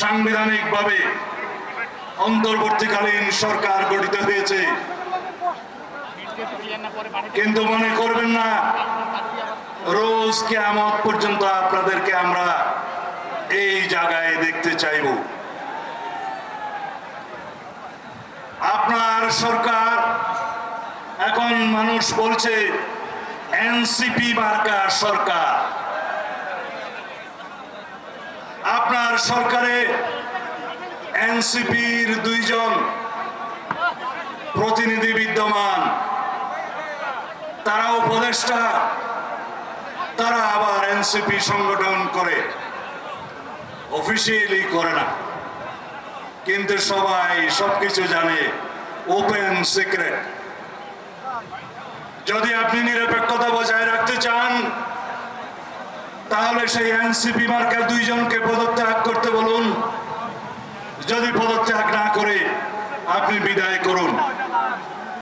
সাংবিধানিকভাবে অন্তর্বর্তীকালীন সরকার গঠিত হয়েছে, কিন্তু মনে করবেন না রোজ কিয়ামত পর্যন্ত আপনাদেরকে আমরা এই জায়গায় দেখতে চাইব। আপনার সরকার এখন মানুষ বলছে এনসিপি মার্কা সরকার। আপনার সরকারে এনসিপির 2 জন প্রতিনিধি বিদ্যমান, তারা উপদেষ্টা, তারা আবার এনসিপি সংগঠন করে, অফিসিয়ালি করে না, কিন্তু সবাই সবকিছু জানে, ওপেন সিক্রেট। যদি আপনি নিরপেক্ষতা বজায় রাখতে চান তাহলে সেই এনসিপি মার্কা 2 জনকে পদত্যাগ করতে বলুন। যদি পদত্যাগ না করে আপনি বিদায় করুন।